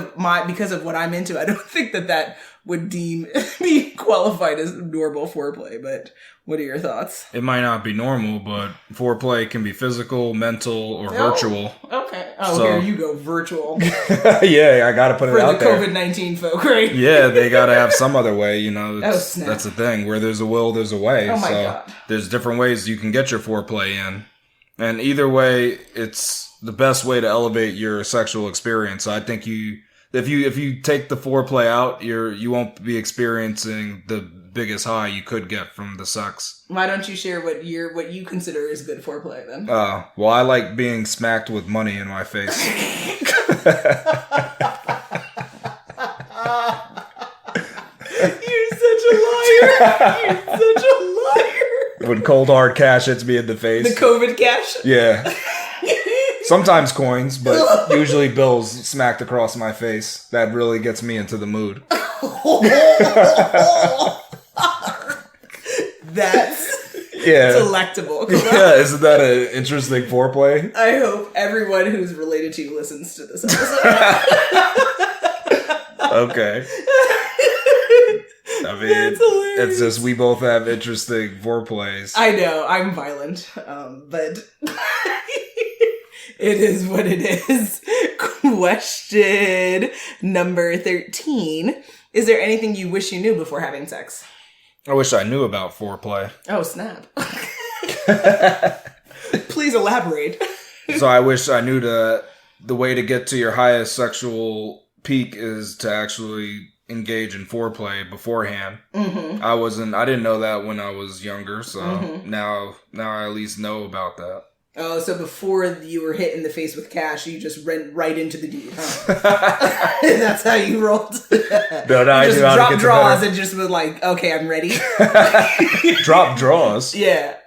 because of what I'm into, I don't think that would deem me qualified as normal foreplay. But what are your thoughts? It might not be normal, but foreplay can be physical, mental, or virtual. Okay. Here you go, virtual. Yeah, I gotta put it out there. For the COVID-19 folk, right? Yeah, they gotta have some other way, you know. That's snap. the thing. Where there's a will, there's a way. Oh my God. There's different ways you can get your foreplay in. And either way, it's the best way to elevate your sexual experience. So I think if you take the foreplay out, you won't be experiencing the biggest high you could get from the sex. Why don't you share what you consider is good foreplay then? Well, I like being smacked with money in my face. You're such a liar. You're such a liar. When cold hard cash hits me in the face. The COVID cash? Yeah. Sometimes coins, but usually bills smacked across my face. That really gets me into the mood. That's Yeah. delectable. Yeah, isn't that an interesting foreplay? I hope everyone who's related to you listens to this episode. Okay. I mean, That's hilarious. it's just we both have interesting foreplays. I know, I'm violent, but it is what it is. Question number 13. Is there anything you wish you knew before having sex? I wish I knew about foreplay. Oh, snap. Please elaborate. So I wish I knew the way to get to your highest sexual peak is to actually engage in foreplay beforehand. Mm-hmm. I didn't know that when I was younger, so Mm-hmm. now I at least know about that. Oh, so before you were hit in the face with cash, you just went right into the deed, huh? That's how you rolled. No, You I just knew how to dropped get draws the and just was like, okay, I'm ready. drop draws. Yeah.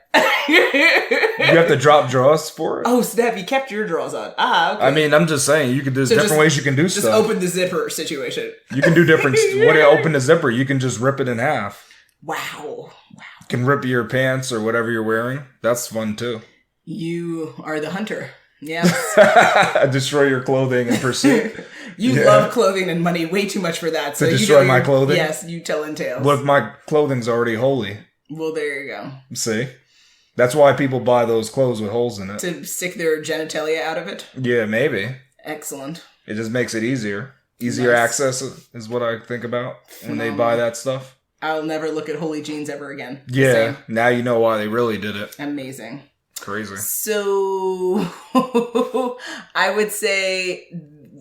You have to drop draws for it? Oh, snap, you kept your draws on. Ah, okay. I mean, I'm just saying, there's So different just- ways you can do just stuff. open the zipper situation. You can do different, when you open the zipper, you can just rip it in half. Wow. You can rip your pants or whatever you're wearing. That's fun too. You are the hunter. Yeah. Destroy your clothing in pursuit. You Yeah. love clothing and money way too much for that. So To you destroy know my your- clothing? Yes, you telling tales. What if my clothing's already holy? Well, there you go. See? That's why people buy those clothes with holes in it. To stick their genitalia out of it. Yeah, maybe. Excellent. It just makes it easier. Easier Nice. access is what I think about when they buy that stuff. I'll never look at holy jeans ever again. Yeah, Same. now you know why they really did it. Amazing. Crazy. So, I would say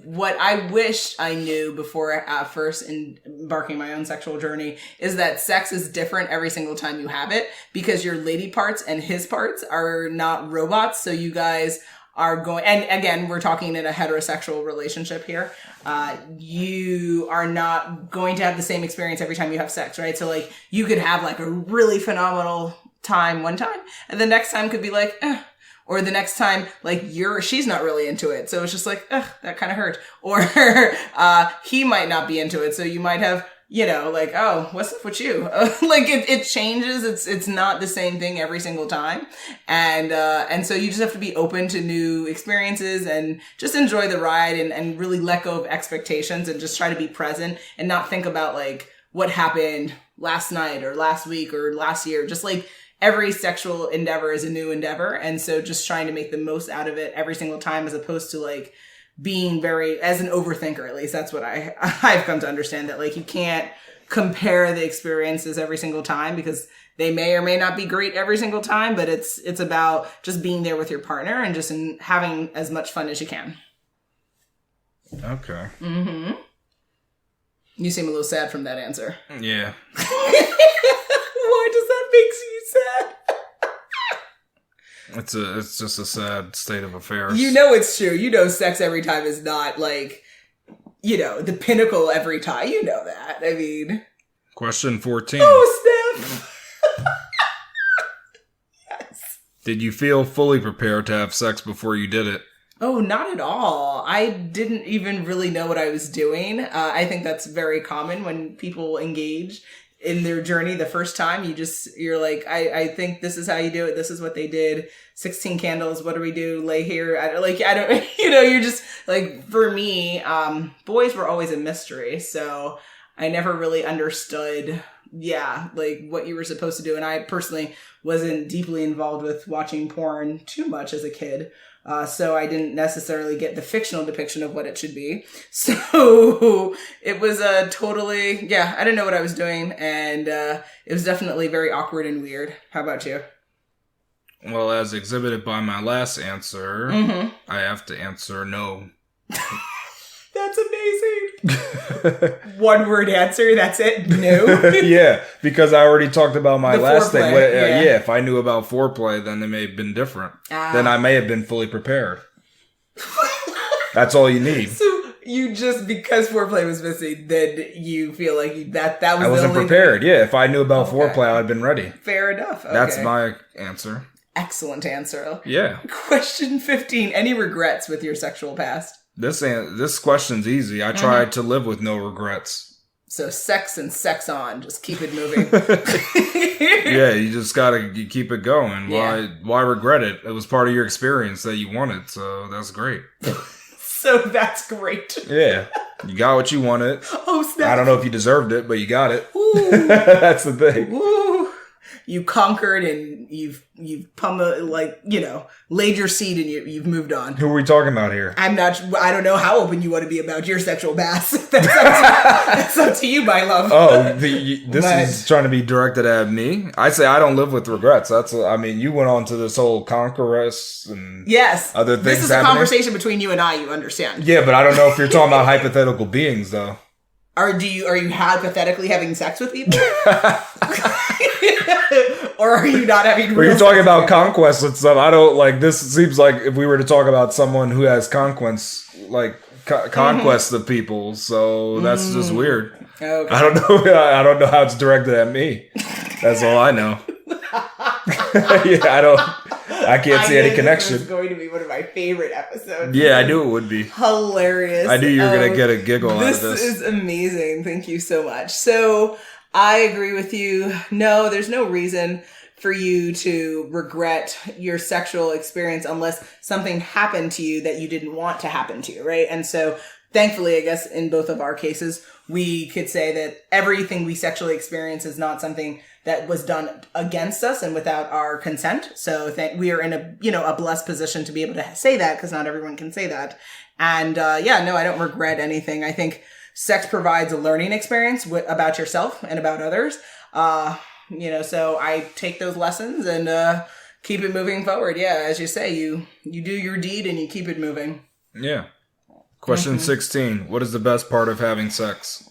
what I wish I knew before first embarking my own sexual journey is that sex is different every single time you have it because your lady parts and his parts are not robots. So you guys are going, and again, we're talking in a heterosexual relationship here. You are not going to have the same experience every time you have sex, right? So like you could have like a really phenomenal time one time and the next time could be like or the next time like she's not really into it, so it's just like that kind of hurt, or he might not be into it, so you might have like, oh, what's up with you? Like it changes. It's not the same thing every single time, and so you just have to be open to new experiences and just enjoy the ride and really let go of expectations and just try to be present and not think about like what happened last night or last week or last year. Just like every sexual endeavor is a new endeavor. And so just trying to make the most out of it every single time, as opposed to like being as an overthinker, at least that's what I've come to understand, that like you can't compare the experiences every single time because they may or may not be great every single time, but it's about just being there with your partner and just having as much fun as you can. Okay. Mm-hmm. You seem a little sad from that answer. Yeah. Why does that make you sad? It's just a sad state of affairs. You know it's true. You know sex every time is not like, the pinnacle every time. You know that. I mean. Question 14. Oh, snap. Yes. Did you feel fully prepared to have sex before you did it? Oh, not at all. I didn't even really know what I was doing. I think that's very common when people engage in their journey the first time. You're like, I think this is how you do it. This is what they did. 16 candles. What do we do? Lay here. I don't, you're just like, for me, boys were always a mystery. So I never really understood, like what you were supposed to do. And I personally wasn't deeply involved with watching porn too much as a kid. So I didn't necessarily get the fictional depiction of what it should be. So it was totally, I didn't know what I was doing. And it was definitely very awkward and weird. How about you? Well, as exhibited by my last answer, Mm-hmm. I have to answer no. That's amazing. One word answer. That's it. No. Yeah, because I already talked about my The last foreplay, thing. yeah. If I knew about foreplay, then it may have been different. Ah. Then I may have been fully prepared. That's all you need. So you just, because foreplay was missing, then you feel like that was I wasn't the only prepared. Yeah, if I knew about Okay. foreplay, I'd been ready. Fair enough. Okay. That's my answer. Excellent answer. Yeah. Question 15. Any regrets with your sexual past? This question's easy. I tried to live with no regrets. So sex and sex on, just keep it moving. Yeah, you just gotta keep it going. Yeah. Why regret it? It was part of your experience that you wanted, so that's great. So that's great. Yeah, you got what you wanted. Oh, snap. I don't know if you deserved it, but you got it. Ooh. That's the thing. Ooh. You conquered and you've laid your seed and you've moved on. Who are we talking about here? I don't know how open you want to be about your sexual past. That's up to you, my love. Oh, is trying to be directed at me. I say I don't live with regrets. You went on to this whole conqueress and yes, other things. This is a conversation between you and I. You understand? Yeah, but I don't know if you're talking about hypothetical beings, though. Are you hypothetically having sex with people? Or are you not having? Were you talking about conquest and stuff? I don't like this. Seems like if we were to talk about someone who has conquest of people, so that's just weird. Okay. I don't know. I don't know how it's directed at me. That's all I know. Yeah, I can't see any connection. This is going to be one of my favorite episodes. Yeah, I knew it would be hilarious. I knew you were going to get a giggle out of this. This is amazing. Thank you so much. So I agree with you. No, there's no reason for you to regret your sexual experience unless something happened to you that you didn't want to happen to you, right? And so thankfully, I guess in both of our cases, we could say that everything we sexually experience is not something that was done against us and without our consent. So we are in a blessed position to be able to say that, because not everyone can say that. And I don't regret anything. I think sex provides a learning experience about yourself and about others. So I take those lessons and keep it moving forward. Yeah, as you say, you do your deed and you keep it moving. Yeah. Question 16. What is the best part of having sex?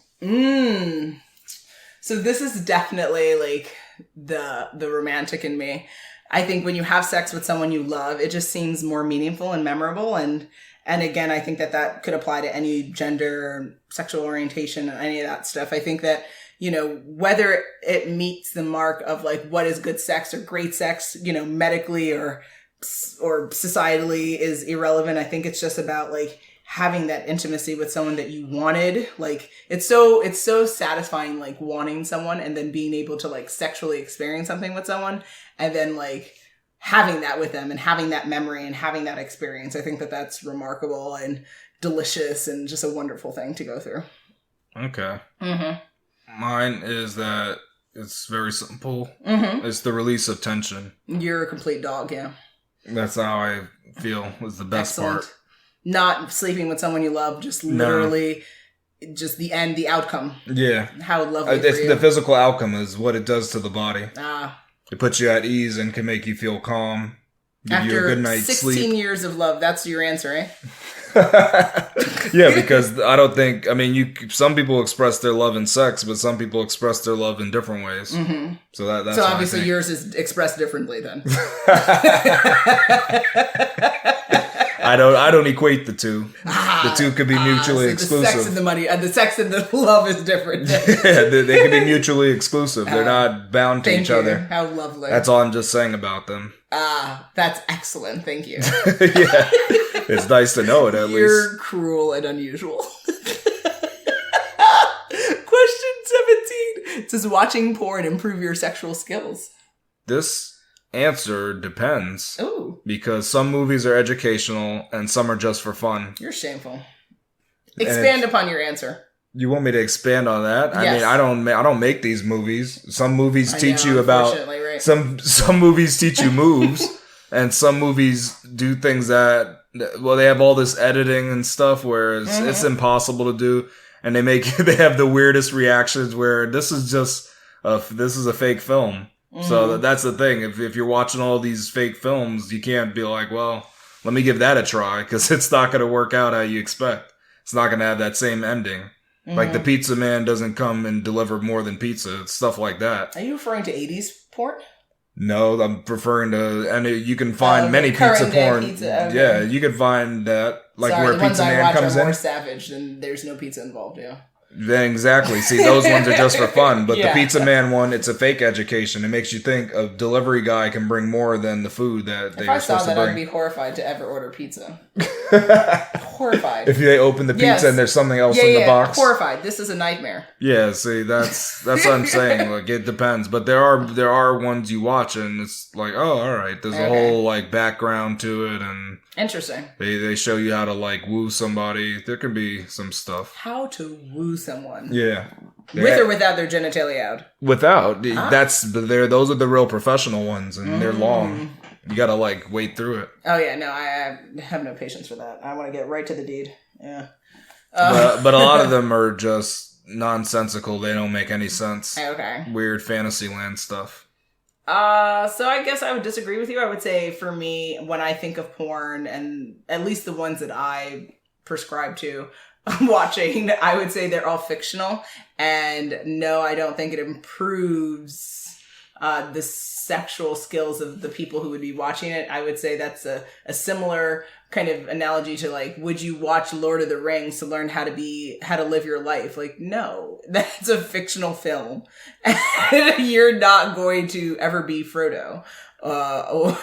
So this is definitely like the romantic in me. I think when you have sex with someone you love, it just seems more meaningful and memorable. And again, I think that could apply to any gender, sexual orientation, any of that stuff. I think that, whether it meets the mark of like what is good sex or great sex, medically or societally is irrelevant. I think it's just about like having that intimacy with someone that you wanted. Like it's so satisfying, like wanting someone and then being able to like sexually experience something with someone and then like having that with them and having that memory and having that experience. I think that's remarkable and delicious and just a wonderful thing to go through. Okay. Mine is that it's very simple. It's the release of tension. You're a complete dog, yeah. That's how I feel is the best part. Not sleeping with someone you love, just literally just the end, the outcome. Yeah. How lovely for you. The physical outcome is what it does to the body. Ah. It puts you at ease and can make you feel calm. Give After you a good night's 16 sleep. years of love, that's your answer, eh? Yeah, because I don't think, some people express their love in sex, but some people express their love in different ways. So that's so obviously yours is expressed differently then. I don't equate the two. The two could be mutually exclusive. The sex and the money, the sex and the love is different. Yeah, they can be mutually exclusive. They're not bound to each other. How lovely. That's all I'm just saying about them. That's excellent. Thank you. Yeah, it's nice to know it at least. You're cruel and unusual. Question 17. Does watching porn improve your sexual skills? This answer depends. Ooh. Because some movies are educational and some are just for fun. You're shameful. Expand upon your answer. You want me to expand on that? Yes. I don't make these movies. Some movies teach you about right. some movies teach you moves and some movies do things that they have all this editing and stuff where it's impossible to do, and they have the weirdest reactions where this is a fake film. So that's the thing. If you're watching all these fake films, you can't be like, well, let me give that a try, because it's not going to work out how you expect. It's not going to have that same ending. Like the pizza man doesn't come and deliver more than pizza. It's stuff like that. Are you referring to 80s porn? No, I'm referring to, and you can find many pizza porn. Pizza, okay. Yeah, you can find that, like where Pizza Man comes in. More savage, then there's no pizza involved. Yeah. Then exactly. See, those ones are just for fun. But Yeah. the Pizza Man one, it's a fake education. It makes you think a delivery guy can bring more than the food that they If I are saw supposed to that, I'd bring. be horrified to ever order pizza. Horrified. If they open the pizza Yes. and there's something else in the box. Horrified. This is a nightmare. Yeah, see, that's what I'm saying. Like, it depends, but there are ones you watch and it's like, oh, all right. There's a Okay. whole like background to it, and Interesting. they show you how to like woo somebody. There can be some stuff. How to woo someone. Yeah, With or without their genitalia out. without. Those are the real professional ones, and they're long. You gotta like wait through it. Oh, yeah. No, I have no patience for that. I want to get right to the deed. Yeah. But a lot of them are just nonsensical. They don't make any sense. Okay. Weird fantasyland stuff. So I guess I would disagree with you. I would say for me, when I think of porn, and at least the ones that I prescribe to watching, I would say they're all fictional. And no, I don't think it improves the sexual skills of the people who would be watching it. I would say that's a similar kind of analogy to like, would you watch Lord of the Rings to learn how to live your life? Like, no, that's a fictional film. You're not going to ever be Frodo.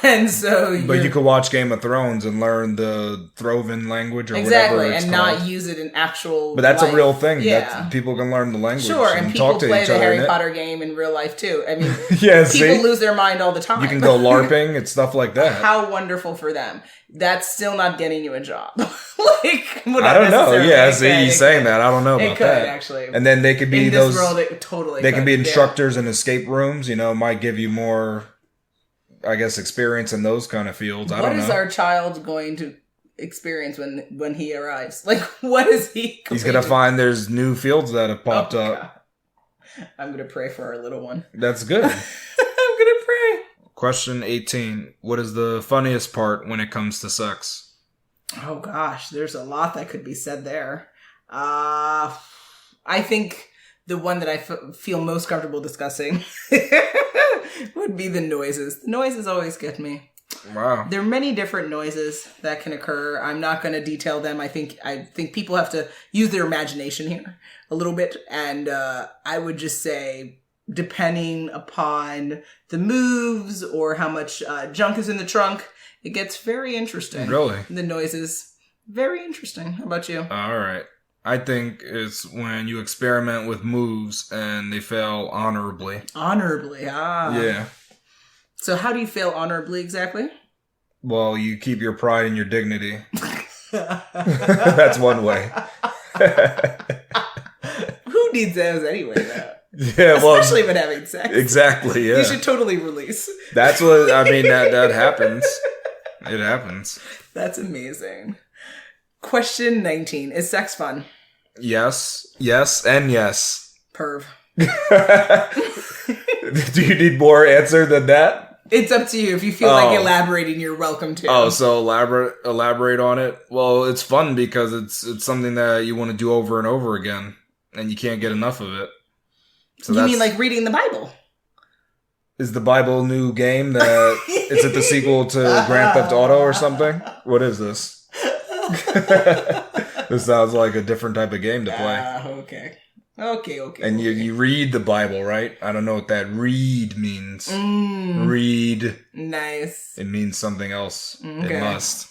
And so But you could watch Game of Thrones and learn the Throven language or exactly, whatever it's and called. not use it in actual. But that's life. a real thing. Yeah, That's, people can learn the language. sure, and people talk to play each the other Harry in it. Potter game in real life too. I mean, Yeah, people see? lose their mind all the time. You can go LARPing and stuff like that. How wonderful for them. That's still not getting you a job. Like, I don't know. Yeah, see, he's saying that. I don't know It about could that. actually. And then they could be in those. this world, it totally. They can be yeah. instructors in escape rooms. You know, might give you more, I guess, experience in those kind of fields. I don't know. What is our child going to experience when he arrives? Like, what is he? He's gonna find there's new fields that have popped up. God. I'm gonna pray for our little one. That's good. I'm gonna pray. Question 18. What is the funniest part when it comes to sex? Oh gosh, there's a lot that could be said there. I think the one that I feel most comfortable discussing would be the noises. The noises always get me. Wow. There are many different noises that can occur. I'm not going to detail them. I think people have to use their imagination here a little bit. And I would just say, depending upon the moves or how much junk is in the trunk, it gets very interesting. Really? The noises, very interesting. How about you? All right. I think it's when you experiment with moves and they fail honorably. Honorably, Yeah. So how do you fail honorably exactly? Well, you keep your pride and your dignity. That's one way. Who needs those anyway, though? Yeah, well, Especially when having sex. exactly. Yeah, You should totally release. that's what I mean. That happens. It happens. That's amazing. Question 19. Is sex fun? Yes, and yes. Perv. Do you need more answer than that? It's up to you. If you feel like elaborating, you're welcome to. Oh, so elaborate on it. Well, it's fun because it's something that you want to do over and over again, and you can't get enough of it. So you mean like reading the Bible? Is the Bible a new game that is it the sequel to Grand Theft Auto or something? What is this? This sounds like a different type of game to play. Okay. And you read the Bible, right? I don't know what that read means. Read. Nice. It means something else. Okay. It must.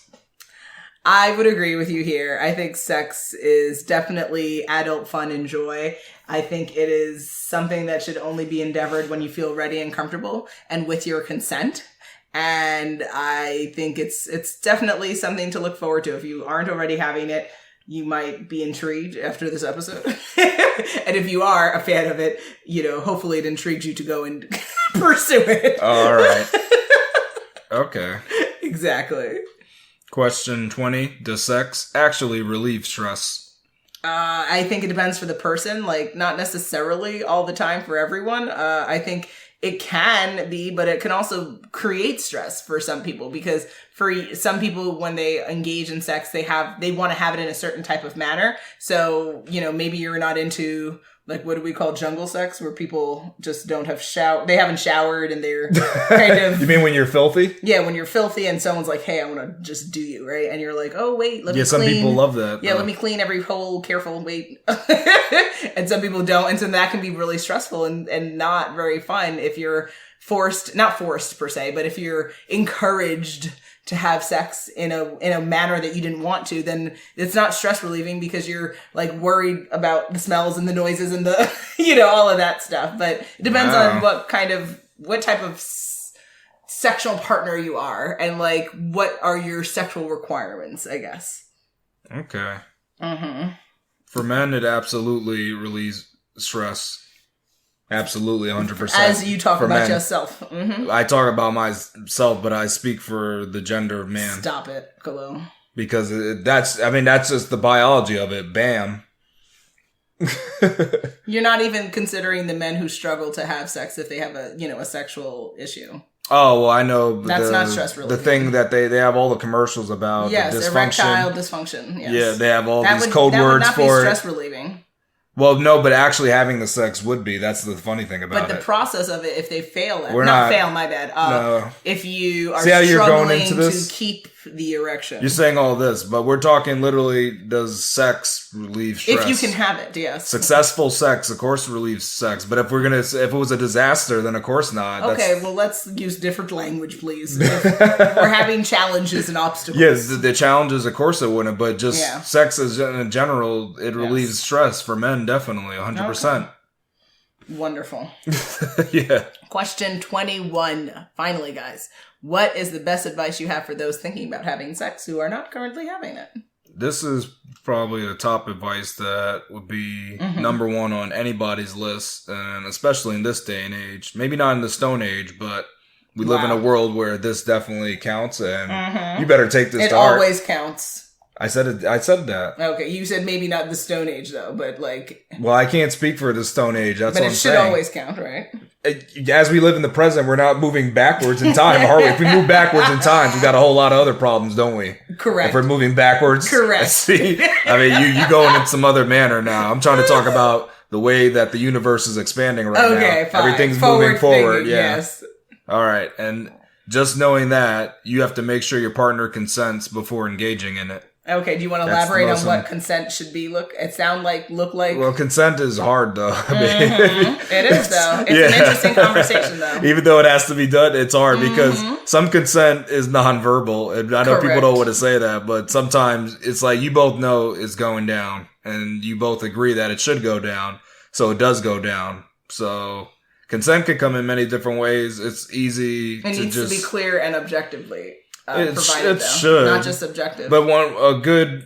I would agree with you here. I think sex is definitely adult fun and joy. I think it is something that should only be endeavored when you feel ready and comfortable and with your consent. And I think it's definitely something to look forward to. If you aren't already having it, you might be intrigued after this episode. And if you are a fan of it, hopefully it intrigues you to go and pursue it. All right. Okay. Exactly. Question 20. Does sex actually relieve stress? I think it depends for the person, like not necessarily all the time for everyone. I think it can be, but it can also create stress for some people because for some people, when they engage in sex, they want to have it in a certain type of manner. So, maybe you're not into, like, what do we call jungle sex, where people just don't have they haven't showered and they're kind of... You mean when you're filthy? Yeah, when you're filthy and someone's like, hey, I want to just do you, right? And you're like, oh, wait, let me clean. Yeah, some people love that. Yeah, let me clean every hole, careful, wait. And some people don't. And so that can be really stressful and not very fun if you're not forced per se, but if you're encouraged to have sex in a manner that you didn't want to, then it's not stress relieving because you're like worried about the smells and the noises and the, all of that stuff. But it depends on what type of sexual partner you are and like what are your sexual requirements, I guess. Okay. Mm-hmm. For men, it absolutely relieves stress. Absolutely, 100%. As you talk about yourself. Mm-hmm. I talk about myself, but I speak for the gender of man. Stop it, Kalo. Because that's just the biology of it. Bam. You're not even considering the men who struggle to have sex if they have a sexual issue. Oh, well, I know. That's not stress relieving. The thing that they have all the commercials about. Yes, the dysfunction. erectile dysfunction. Yes. Yeah, they have all these code words for it. That would not be stress relieving. Well, no, but actually having the sex would be. That's the funny thing about it. But the process of it, if they fail at my bad. No. If you are struggling to keep the erection. You're saying all this, but we're talking literally, does sex relieve stress? If you can have it, yes. Successful sex, of course, relieves sex. But if it was a disaster, then of course not. Okay, well, let's use different language, please. We're having challenges and obstacles. Yes, the challenges, of course it wouldn't, but just sex in general, it relieves stress for men, definitely, 100%. Okay. Wonderful. Yeah. Question 21. Finally, guys. What is the best advice you have for those thinking about having sex who are not currently having it? This is probably the top advice that would be number one on anybody's list, and especially in this day and age. Maybe not in the Stone Age, but we live in a world where this definitely counts, and you better take this to heart. It always counts. I said it. I said that. Okay, you said maybe not the Stone Age though, but like. Well, I can't speak for the Stone Age. That's what I'm saying. But it should always count, right? As we live in the present, we're not moving backwards in time, are we? If we move backwards in time, we got a whole lot of other problems, don't we? Correct. If we're moving backwards, correct. See, I mean, you going in some other manner now. I'm trying to talk about the way that the universe is expanding right now. Okay, fine. Everything's moving forward. Thinking, yeah. Yes. All right, and just knowing that, you have to make sure your partner consents before engaging in it. Okay, do you want to elaborate on what consent should be? Look like? Well, consent is hard, though. I mean, it is, though. It's an interesting conversation, though. Even though it has to be done, it's hard because some consent is nonverbal. And I know people don't want to say that, but sometimes it's like you both know it's going down, and you both agree that it should go down, so it does go down. So consent can come in many different ways. It's easy. It needs to be clear and objectively. It provided, should, not just subjective. But a good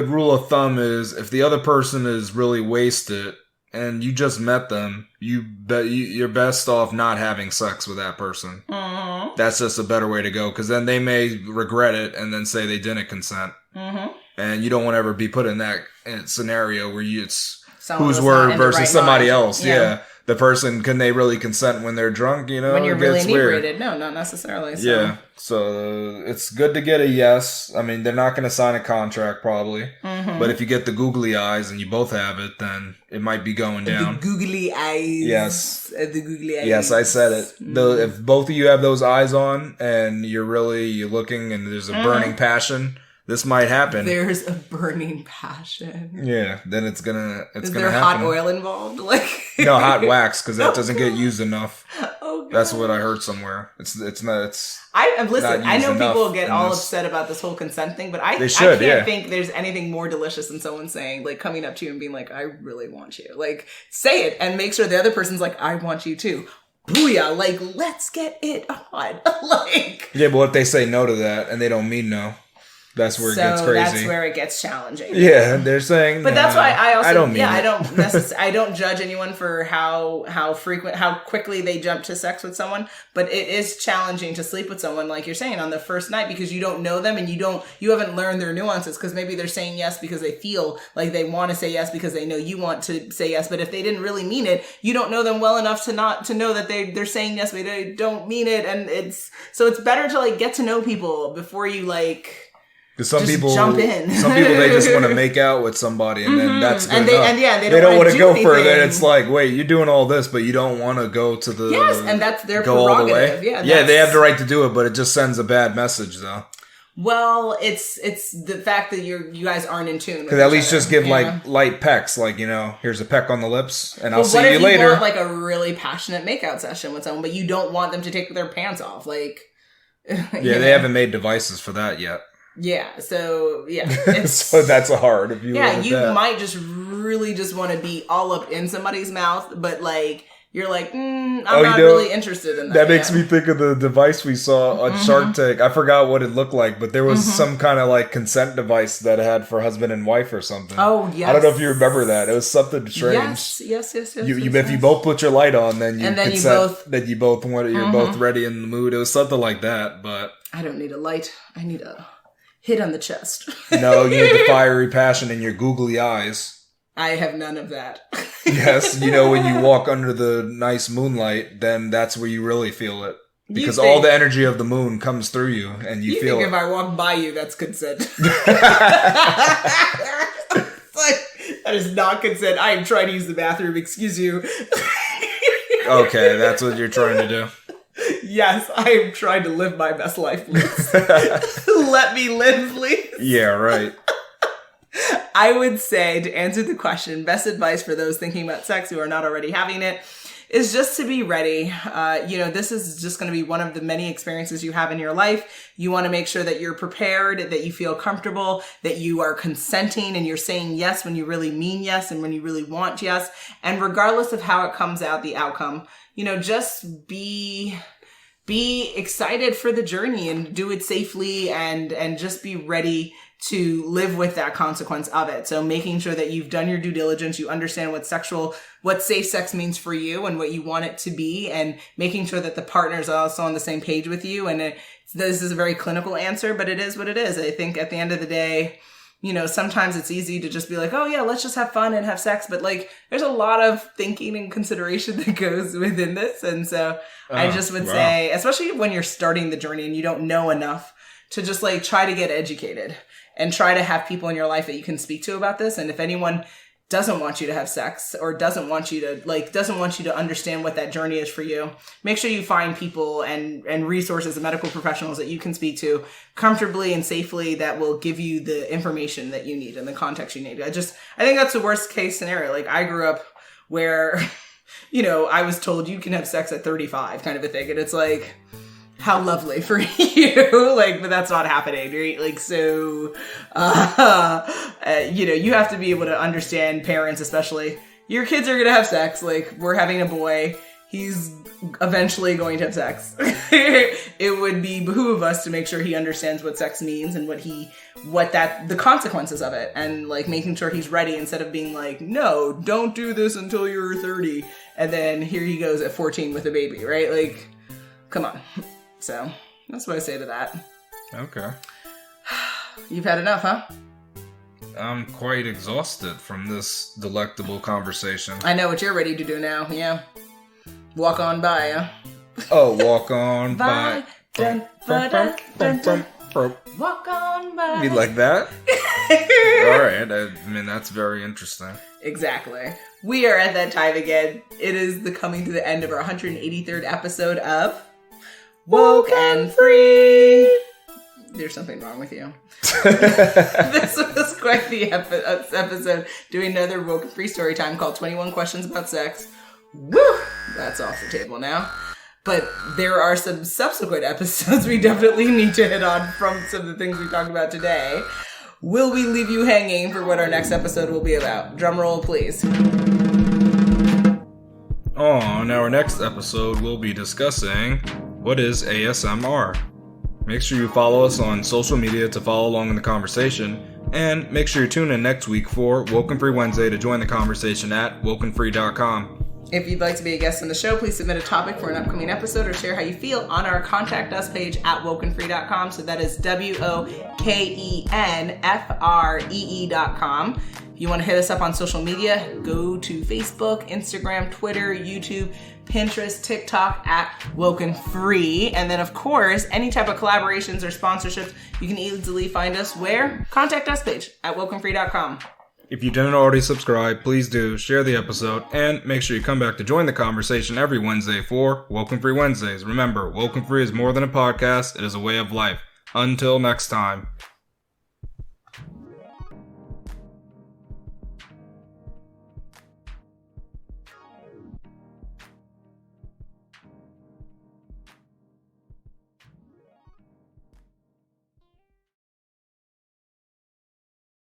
rule of thumb is if the other person is really wasted and you just met them, you're best off not having sex with that person. Mm-hmm. That's just a better way to go because then they may regret it and then say they didn't consent. Mm-hmm. And you don't want to ever be put in that scenario where it's whose word versus somebody else. Yeah. The person, can they really consent when they're drunk, When you're really inebriated. No, not necessarily. So. Yeah. So it's good to get a yes. I mean, they're not going to sign a contract probably. Mm-hmm. But if you get the googly eyes and you both have it, then it might be going down. The googly eyes. Yes. The googly eyes. Yes, I said it. Mm-hmm. If both of you have those eyes on and you're looking and there's a burning passion, this might happen. There's a burning passion. Yeah, then it's gonna happen. Is there hot oil involved? No, hot wax because that doesn't get used enough. Oh, God. That's what I heard somewhere. It's not. I know people get all upset about this whole consent thing, but I can't think there's anything more delicious than someone saying, coming up to you and being like, "I really want you." Say it and make sure the other person's like, "I want you too." Booyah! Let's get it on. Yeah, but what if they say no to that and they don't mean no? That's where it gets crazy. That's where it gets challenging. Yeah, they're saying. But that's why I also I don't judge anyone for how quickly they jump to sex with someone. But it is challenging to sleep with someone, like you're saying, on the first night, because you don't know them and you haven't learned their nuances, because maybe they're saying yes because they feel like they want to say yes because they know you want to say yes. But if they didn't really mean it, you don't know them well enough to know that they're saying yes, but they don't mean it. And it's better to like get to know people before you like. Because some people jump in. Some people, they just want to make out with somebody, and then that's good enough. They don't want to go anything. further. It's like, wait, you're doing all this, but you don't want to go to the and that's their go all the way. Yeah, they have the right to do it, but it just sends a bad message, though. Well, it's the fact that you guys aren't in tune. Because at least just give like light pecks, like, here's a peck on the lips, and I'll see you later. What if you want like a really passionate makeout session with someone, but you don't want them to take their pants off, like? They haven't made devices for that yet. Yeah, so it's so that's hard. If you might just really just want to be all up in somebody's mouth, but like you're like, I'm not really interested in that. That makes me think of the device we saw on Shark Tank. I forgot what it looked like, but there was some kind of like consent device that it had for husband and wife or something. Oh, yes. I don't know if you remember that. It was something strange. Yes. If you both put your light on, then you consent, you're both ready in the mood. It was something like that, but I don't need a light. I need a hit on the chest. No, you need the fiery passion in your googly eyes. I have none of that. Yes, when you walk under the nice moonlight, then that's where you really feel it. Because all the energy of the moon comes through you, and you feel think if I walk by you, that's consent. It's like, that is not consent. I am trying to use the bathroom. Excuse you. Okay, that's what you're trying to do. Yes, I am trying to live my best life, please. Let me live, please. Yeah, right. I would say, to answer the question, best advice for those thinking about sex who are not already having it is just to be ready. This is just going to be one of the many experiences you have in your life. You want to make sure that you're prepared, that you feel comfortable, that you are consenting and you're saying yes when you really mean yes and when you really want yes. And regardless of how it comes out, the outcome, just be excited for the journey and do it safely and just be ready to live with that consequence of it. So making sure that you've done your due diligence, you understand what safe sex means for you and what you want it to be, and making sure that the partners are also on the same page with you. And this is a very clinical answer, but it is what it is. I think at the end of the day, sometimes it's easy to just be like, oh yeah, let's just have fun and have sex. But like, there's a lot of thinking and consideration that goes within this. And so I just would say, especially when you're starting the journey and you don't know enough, to just like try to get educated and try to have people in your life that you can speak to about this. And if anyone doesn't want you to have sex or doesn't want you to understand what that journey is for you, make sure you find people and resources and medical professionals that you can speak to comfortably and safely that will give you the information that you need and the context you need. I think that's the worst case scenario. Like I grew up where, I was told you can have sex at 35 kind of a thing. And it's like, how lovely for you. But that's not happening, right? So, you have to be able to understand parents, especially your kids are going to have sex. Like we're having a boy. He's eventually going to have sex. It would behoove us to make sure he understands what sex means and the consequences of it, and like making sure he's ready instead of being like, no, don't do this until you're 30. And then here he goes at 14 with a baby, right? Like, come on. So that's what I say to that. Okay. You've had enough, huh? I'm quite exhausted from this delectable conversation. I know what you're ready to do now, yeah. Walk on by, huh? Oh, walk on by. Dun, dun, dun, dun, dun. Walk on by. You like that? All right. I mean, that's very interesting. Exactly. We are at that time again. It is coming to the end of our 183rd episode of Woke and Free. There's something wrong with you. This was quite the episode, doing another Woke and Free story time called 21 Questions About Sex. Woo! That's off the table now. But there are some subsequent episodes we definitely need to hit on from some of the things we talked about today. Will we leave you hanging for what our next episode will be about? Drum roll, please. On our next episode, we'll be discussing what is ASMR. Make sure you follow us on social media to follow along in the conversation, and make sure you tune in next week for WokeNFree Wednesday to join the conversation at WokeNFree.com. If you'd like to be a guest on the show, please submit a topic for an upcoming episode or share how you feel on our Contact Us page at WokeNFree.com. So that is WokeNFree.com. If you want to hit us up on social media, go to Facebook, Instagram, Twitter, YouTube, Pinterest, TikTok at WokeNFree. And then, of course, any type of collaborations or sponsorships, you can easily find us where? Contact Us page at WokeNFree.com. If you didn't already subscribe, please do, share the episode, and make sure you come back to join the conversation every Wednesday for WokeNFree Wednesdays. Remember, WokeNFree is more than a podcast, it is a way of life. Until next time.